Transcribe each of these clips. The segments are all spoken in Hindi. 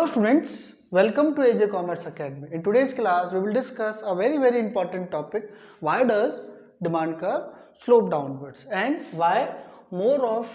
Hello students, welcome to AJ Commerce Academy. In today's class, we will discuss a very important topic. Why does demand curve slope downwards and why more of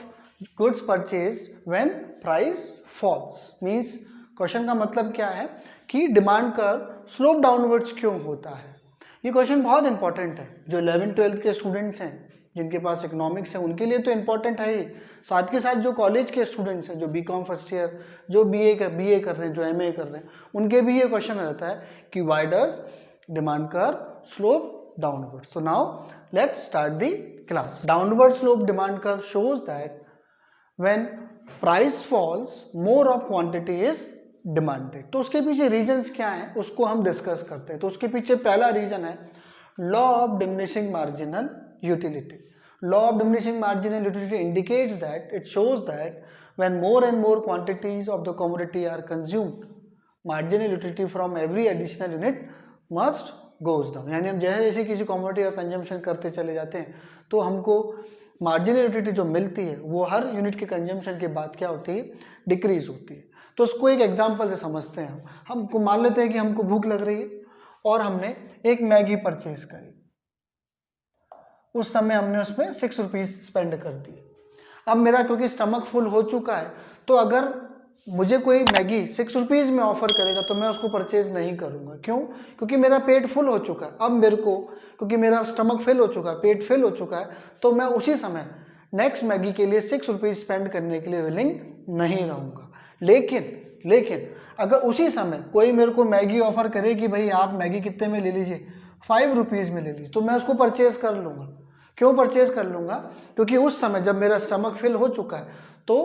goods purchased when price falls? Means question का मतलब क्या है कि डिमांड कर्व स्लोप डाउनवर्ड्स क्यों होता है। ये क्वेश्चन बहुत इंपॉर्टेंट है। जो 11th-12th के स्टूडेंट्स हैं, जिनके पास इकोनॉमिक्स है, उनके लिए तो इम्पॉर्टेंट है ही, साथ के साथ जो कॉलेज के स्टूडेंट्स हैं, जो बीकॉम फर्स्ट ईयर, जो बीए कर रहे हैं, जो एमए कर रहे हैं, उनके भी ये क्वेश्चन आ जाता है कि why does demand curve slope downward. So now let's start the class. Downward slope demand curve shows that when price falls more of quantity is demanded. तो उसके पीछे रीजंस क्या हैं उसको हम डिस्कस करते हैं। तो उसके पीछे पहला रीजन है law of diminishing marginal utility. Law of diminishing marginal utility indicates that it shows that when more and more quantities of the commodity are consumed, marginal utility from every additional unit must goes down. यानी हम जैसे जैसे किसी कमोडिटी का कंजम्पशन करते चले जाते हैं तो हमको मार्जिनल यूटिलिटी जो मिलती है वो हर यूनिट के कंजम्पशन के बाद क्या होती है, डिक्रीज होती है। तो उसको एक एग्जांपल से समझते हैं। हमको मान लेते हैं कि हमको भूख लग रही है और हमने एक मैगी परचेज करी। उस समय हमने उसमें 6 रुपीज़ स्पेंड कर दिए। अब मेरा क्योंकि स्टमक फुल हो चुका है तो अगर मुझे कोई मैगी 6 रुपीज़ में ऑफर करेगा तो मैं उसको परचेज नहीं करूँगा। क्यों? क्योंकि मेरा पेट फुल हो चुका है। अब मेरे को क्योंकि मेरा स्टमक फिल हो चुका है, पेट फिल हो चुका है, तो मैं उसी समय नेक्स्ट मैगी के लिए 6 रुपीज़ स्पेंड करने के लिए विलिंग नहीं रहूँगा। लेकिन अगर उसी समय कोई मेरे को मैगी ऑफर करे कि भाई आप मैगी कितने में ले लीजिए, 5 रुपीज़ में ले लीजिए, तो मैं उसको परचेज कर लूँगा। क्यों परचेज कर लूँगा? क्योंकि उस समय जब मेरा स्टमक फिल हो चुका है तो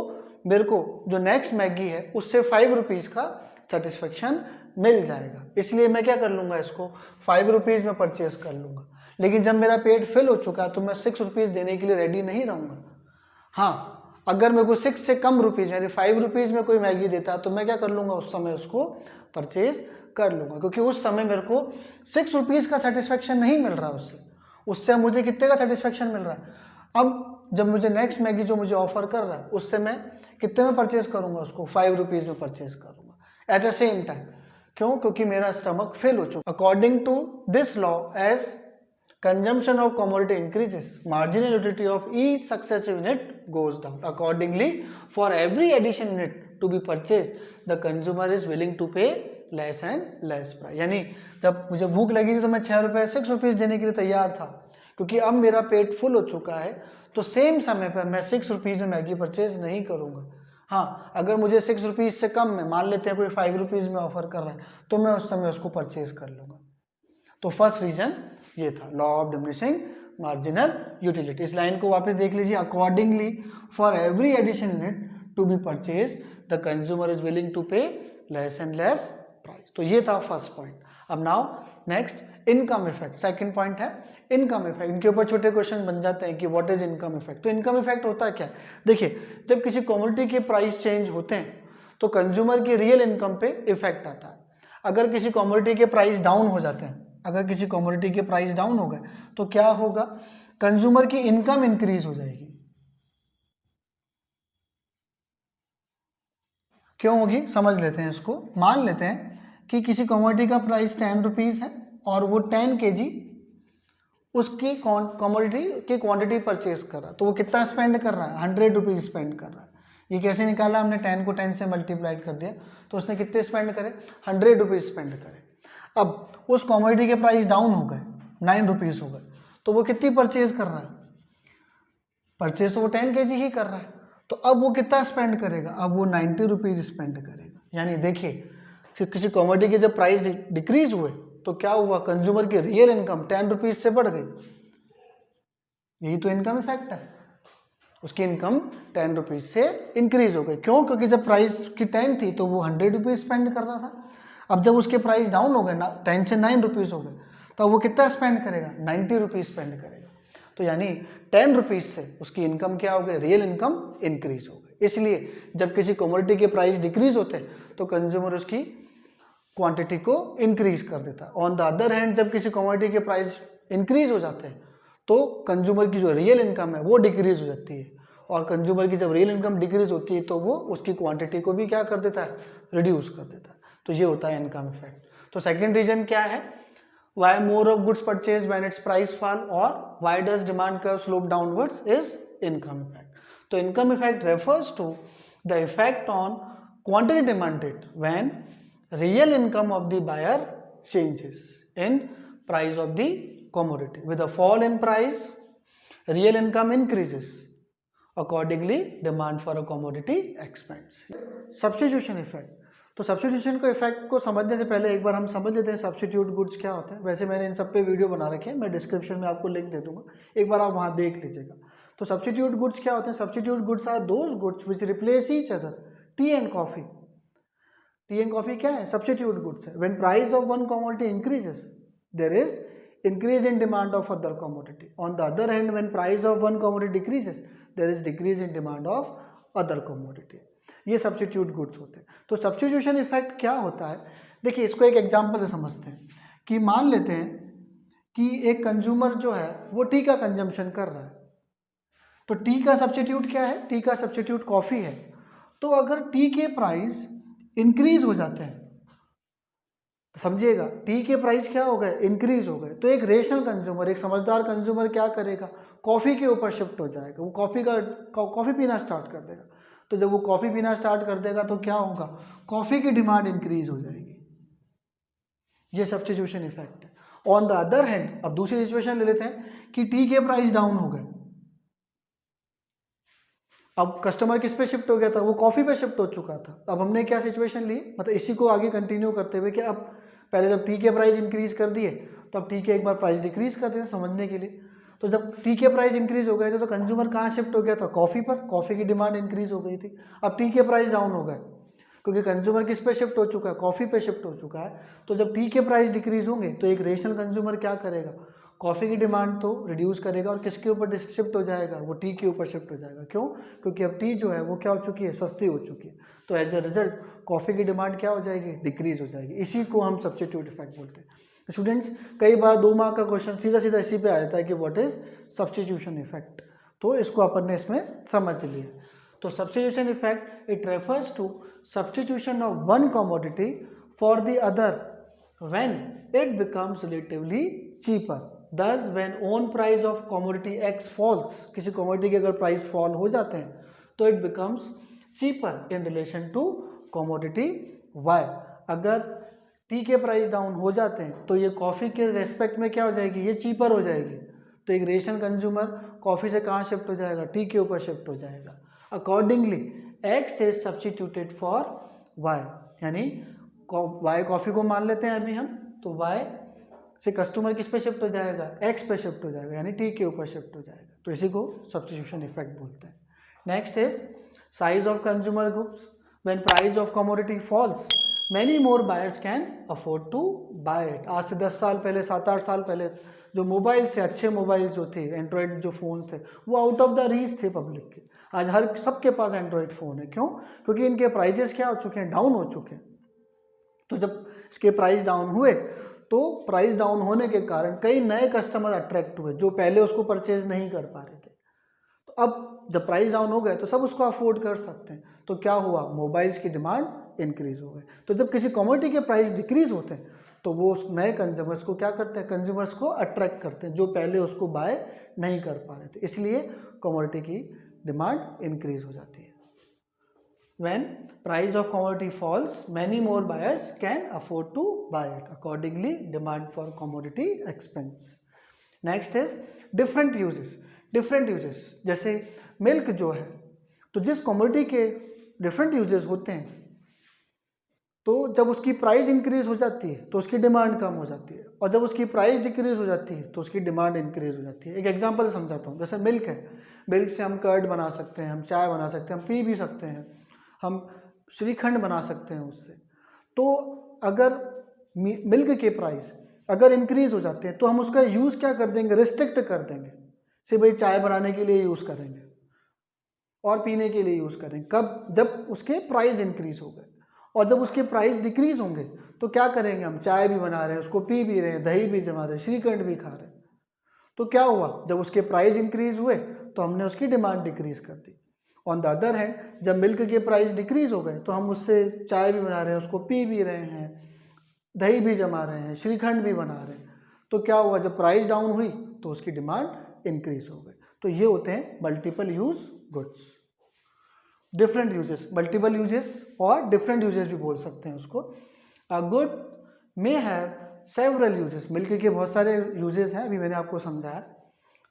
मेरे को जो नेक्स्ट मैगी है उससे 5 रुपीज़ का सेटिस्फेक्शन मिल जाएगा। इसलिए मैं क्या कर लूँगा, इसको 5 रुपीज़ में परचेज कर लूँगा। लेकिन जब मेरा पेट फिल हो चुका है तो मैं 6 रुपीज़ देने के लिए रेडी नहीं रहूँगा। हाँ, अगर मेरे को 6 से कम रुपीज़ यानी 5 रुपीज़ में कोई मैगी देता तो मैं क्या कर लूँगा, उस समय उसको परचेज कर लूँगा। क्योंकि उस समय मेरे को 6 रुपीज़ का सेटिस्फेक्शन नहीं मिल रहा, उससे मुझे कितने का सेटिस्फेक्शन मिल रहा है। अब जब मुझे नेक्स्ट मैगी जो मुझे ऑफर कर रहा है उससे मैं कितने में परचेज करूंगा, उसको 5 रुपीज़ में परचेज करूंगा एट द सेम टाइम। क्यों? क्योंकि मेरा स्टमक फिल हो चुका। According to this law, as consumption of commodity increases, marginal utility of each successive unit goes down. Accordingly for every addition unit to be purchase the consumer is willing to pay less and less price. यानी जब मुझे भूख लगी थी तो मैं 6 रुपीज़ देने के लिए तैयार था, क्योंकि अब मेरा पेट फुल हो चुका है। तो सेम समय पर मैं 6 रुपीज़ में मैगी परचेज नहीं करूँगा। हाँ, अगर मुझे 6 रुपीज़ से कम में, मान लेते हैं कोई 5 रुपीज़ में ऑफर कर रहा है, तो मैं उस समय उसको परचेज कर लूँगा। तो फर्स्ट रीजन ये था, law of diminishing marginal utility. इस लाइन को वापस देख लीजिए। Accordingly for every addition unit to be purchase the consumer is willing to pay less and less price. तो ये था फर्स्ट पॉइंट। अब now next income effect, second point है इनकम इफेक्ट। इनके ऊपर छोटे क्वेश्चन बन जाते हैं कि व्हाट इज इनकम इफेक्ट। तो इनकम इफेक्ट होता है क्या? देखिए, जब किसी कमोडिटी के प्राइस चेंज होते हैं तो कंज्यूमर की रियल इनकम पे इफेक्ट आता है। अगर किसी कमोडिटी के प्राइस डाउन हो जाते हैं, अगर किसी कमोडिटी के प्राइस डाउन हो गए तो क्या होगा, कंज्यूमर की इनकम इंक्रीज हो जाएगी। क्यों होगी, समझ लेते हैं इसको। मान लेते हैं कि किसी कमोडिटी का प्राइस 10 रुपीज़ है और वो 10 kg उसकी कमोडिटी की क्वांटिटी परचेज कर रहा है, तो वो कितना स्पेंड कर रहा है, 100 रुपीज़ स्पेंड कर रहा है। ये कैसे निकाला हमने, 10 को 10 से मल्टीप्लाइड कर दिया तो उसने कितने स्पेंड करे, 100 रुपीज़ स्पेंड करे। अब उस कमोडिटी के प्राइस डाउन हो गए, 9 रुपीज़ हो गए, तो वो कितनी परचेज कर रहा है, परचेज तो वो 10 kg ही कर रहा है। तो अब वो कितना स्पेंड करेगा, अब वो 90 रुपीज़ स्पेंड करेगा। यानी देखिए, फिर किसी कमोडिटी के जब प्राइस डिक्रीज हुए तो क्या हुआ, कंज्यूमर की रियल इनकम 10 रुपीज़ से बढ़ गई। यही तो इनकम इफेक्ट है। उसकी इनकम 10 रुपीज़ से इंक्रीज हो गई। क्यों? क्योंकि जब प्राइस की 10 थी तो वो 100 रुपीज़ स्पेंड कर रहा था। अब जब उसके प्राइस डाउन हो गए, 10 से 9 रुपीज़ हो गए, तो वो कितना स्पेंड करेगा, 90 रुपीज़ स्पेंड करेगा। तो यानी 10 रुपीज़ से उसकी इनकम क्या हो गई, रियल इनकम इंक्रीज हो गई। इसलिए जब किसी कमोडिटी के प्राइस डिक्रीज होते हैं तो कंज्यूमर उसकी क्वांटिटी को इंक्रीज कर देता है। ऑन द अदर हैंड, जब किसी कमोडिटी के प्राइस इंक्रीज हो जाते हैं तो कंज्यूमर की जो रियल इनकम है वो डिक्रीज हो जाती है और कंज्यूमर की जब रियल इनकम डिक्रीज होती है तो वो उसकी क्वांटिटी को भी क्या कर देता है, रिड्यूस कर देता है। तो ये होता है इनकम इफेक्ट। तो सेकंड रीजन क्या है, why more of goods purchase when it's price fall, और why does demand curve slope downwards, is income effect. तो income effect refers to the effect on quantity demanded when real income of the buyer changes in price of the commodity. With a fall in price, real income increases. Accordingly, demand for a commodity expands. Substitution effect. तो सब्सटीट्यूशन को इफेक्ट को समझने से पहले एक बार हम समझ लेते हैं सब्सटीट्यूट गुड्स क्या होते हैं। वैसे मैंने इन सब पे वीडियो बना रखे हैं, मैं डिस्क्रिप्शन में आपको लिंक दे दूंगा, एक बार आप वहाँ देख लीजिएगा। तो सब्सटीट्यूट गुड्स क्या होते हैं? Substitute goods are those goods which replace each other. Tea and coffee, tea and coffee क्या है? सब्सटीट्यूट गुड्स है। When price of one commodity increases, there is increase in demand of other commodity. On the other hand, when price of one commodity decreases, there is decrease in demand of other commodity. ये सब्सटीट्यूट गुड्स होते हैं। तो सब्सटीट्यूशन इफेक्ट क्या होता है, देखिए इसको एक एग्जांपल से समझते हैं कि मान लेते हैं कि एक कंज्यूमर जो है वो टी का कंजम्पशन कर रहा है, तो टी का सब्सटीट्यूट क्या है? टी का सब्सटीट्यूट कॉफ़ी है। तो अगर टी के प्राइस इंक्रीज हो जाते हैं, समझिएगा, टी के प्राइस क्या हो गए? इंक्रीज हो गए, तो एक रेशनल कंज्यूमर, एक समझदार कंज्यूमर क्या करेगा? कॉफ़ी के ऊपर शिफ्ट हो जाएगा, वो कॉफ़ी पीना स्टार्ट कर देगा। तो जब वो कॉफ़ी पीना स्टार्ट कर देगा तो क्या होगा? कॉफ़ी की डिमांड इंक्रीज हो जाएगी। ये सब्स्टिट्यूशन इफेक्ट है। ऑन द अदर हैंड, अब दूसरी सिचुएशन ले लेते हैं कि टी के प्राइस डाउन हो गए, अब कस्टमर किस पे शिफ्ट हो गया था? वो कॉफ़ी पे शिफ्ट हो चुका था। अब हमने क्या सिचुएशन ली, मतलब इसी को आगे कंटिन्यू करते हुए कि अब पहले जब टी के प्राइस इंक्रीज कर दिए तो अब टी के एक बार प्राइस डिक्रीज कर दिए समझने के लिए। तो जब टी के प्राइस इंक्रीज हो गए थे तो कंज्यूमर कहाँ शिफ्ट हो गया था? कॉफ़ी पर। कॉफ़ी की डिमांड इंक्रीज हो गई थी। अब टी के प्राइस डाउन हो गए क्योंकि कंज्यूमर किस पे शिफ्ट हो चुका है? कॉफ़ी पे शिफ्ट हो चुका है। तो जब टी के प्राइस डिक्रीज होंगे तो एक रेशनल कंज्यूमर क्या करेगा? कॉफ़ी की डिमांड तो रिड्यूस करेगा और किसके ऊपर शिफ्ट हो जाएगा? वो टी के ऊपर शिफ्ट हो जाएगा। क्यों? क्योंकि अब टी जो है वो क्या हो चुकी है? सस्ती हो चुकी है। तो एज अ रिजल्ट कॉफ़ी की डिमांड क्या हो जाएगी? डिक्रीज हो जाएगी। इसी को हम सब्स्टिट्यूट इफेक्ट बोलते हैं। स्टूडेंट्स, कई बार 2 मार्क का क्वेश्चन सीधा सीधा इसी पे आ जाता है कि व्हाट इज सब्स्टिट्यूशन इफेक्ट। तो इसको अपन ने इसमें समझ लिया। तो substitution effect, it refers to substitution of one commodity for the other when it becomes relatively cheaper. Thus, when own price of commodity X falls, किसी commodity के अगर प्राइस फॉल हो जाते हैं तो it becomes cheaper in relation to commodity Y। अगर टी के प्राइस डाउन हो जाते हैं तो ये कॉफ़ी के रेस्पेक्ट में क्या हो जाएगी? ये चीपर हो जाएगी। तो एक रेशनल कंज्यूमर कॉफ़ी से कहाँ शिफ्ट हो जाएगा? टी के ऊपर शिफ्ट हो जाएगा। Accordingly X is substituted for Y, यानी Y कॉफ़ी को मान लेते हैं अभी हम, तो Y से कस्टमर किस पे शिफ्ट हो जाएगा? एक्स पे शिफ्ट हो जाएगा, यानी टी के ऊपर शिफ्ट हो जाएगा। तो इसी को सब्स्टिट्यूशन इफेक्ट बोलते हैं। Next is size of consumer goods. When price of commodity falls many more buyers can afford to buy it. आज से 10 साल पहले, 7-8 साल पहले जो मोबाइल से अच्छे मोबाइल जो थे, एंड्रॉयड जो फ़ोन्स थे, वो आउट ऑफ द रीच थे पब्लिक के। आज हर सबके पास एंड्रॉयड फ़ोन है। क्यों? क्योंकि इनके प्राइजेस क्या हो चुके हैं? डाउन हो चुके हैं। तो जब इसके प्राइस डाउन हुए तो प्राइस डाउन होने के कारण कई नए कस्टमर अट्रैक्ट हुए जो पहले उसको परचेज नहीं कर पा रहे थे। तो अब जब प्राइस डाउन हो गए तो सब उसको अफोर्ड कर सकते हैं। तो क्या हुआ? मोबाइल्स की डिमांड इंक्रीज हो गई। तो जब किसी कमोडिटी के प्राइस डिक्रीज होते हैं तो वो उस नए कंज्यूमर्स को क्या करते हैं? कंज्यूमर्स को अट्रैक्ट करते हैं जो पहले उसको बाय नहीं कर पा रहे थे। इसलिए कमोडिटी की डिमांड इंक्रीज हो जाती है। When price of commodity falls, many more buyers can afford to buy it. Accordingly, demand for commodity expands. Next is different uses. Different uses, जैसे मिल्क जो है, तो जिस commodity के different uses होते हैं, तो जब उसकी प्राइस इंक्रीज हो जाती है तो उसकी डिमांड कम हो जाती है, और जब उसकी प्राइस डिक्रीज हो जाती है तो उसकी डिमांड इंक्रीज हो जाती है। एक एग्जांपल समझाता हूँ। जैसे मिल्क है, मिल्क से हम कर्ड बना सकते हैं, हम चाय बना सकते हैं, हम पी भी सकते हैं, हम श्रीखंड बना सकते हैं उससे। तो अगर मिल्क के प्राइस अगर इंक्रीज हो जाते हैं तो हम उसका यूज़ क्या कर देंगे? रिस्ट्रिक्ट कर देंगे। से भाई चाय बनाने के लिए यूज़ करेंगे और पीने के लिए यूज़ करेंगे। कब? जब उसके प्राइस इंक्रीज हो गए। और जब उसके प्राइस डिक्रीज होंगे तो क्या करेंगे? हम चाय भी बना रहे हैं, उसको पी भी रहे हैं, दही भी जमा रहे हैं, श्रीखंड भी खा रहे हैं। तो क्या हुआ? जब उसके प्राइस इंक्रीज हुए तो हमने उसकी डिमांड डिक्रीज कर दी। ऑन द अदर हैंड जब मिल्क के प्राइस डिक्रीज हो गए तो हम उससे चाय भी बना रहे हैं, उसको पी भी रहे हैं, दही भी जमा रहे हैं, श्रीखंड भी बना रहे हैं, तो क्या हुआ, जब प्राइस डाउन हुई तो उसकी डिमांड इंक्रीज हो गई। तो ये होते हैं multiple use goods. Different uses, multiple uses और डिफरेंट यूजेस भी बोल सकते हैं उसको। A good may have several uses, milk के बहुत सारे यूजेस हैं, अभी मैंने आपको समझाया।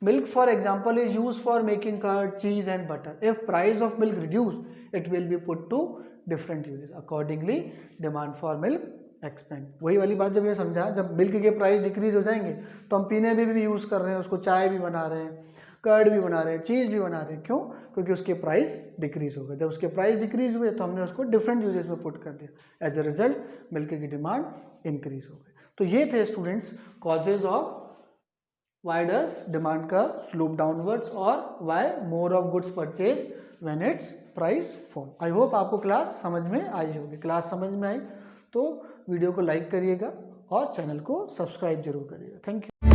Milk for example is use for making curd, cheese and butter. If price of milk reduce it will be put to different uses, accordingly demand for milk expand. वही वाली बात जब ये समझा, जब मिल्क के प्राइस डिक्रीज हो जाएंगे तो हम पीने में भी यूज़ कर रहे हैं उसको, चाय भी बना रहे हैं, कर्ड भी बना रहे हैं, चीज़ भी बना रहे हैं। क्यों? क्योंकि उसके प्राइस डिक्रीज हो गए। जब उसके प्राइस डिक्रीज हुए तो हमने उसको डिफरेंट यूजेस में पुट कर दिया। एज अ रिजल्ट मिल्क की डिमांड इंक्रीज हो गई। तो ये थे students causes of why does demand curve slope downwards और why more of goods purchase when it's price fall. I hope आपको क्लास समझ में आई होगी। क्लास समझ में आई तो वीडियो को लाइक करिएगा और चैनल को सब्सक्राइब जरूर करिएगा। Thank you.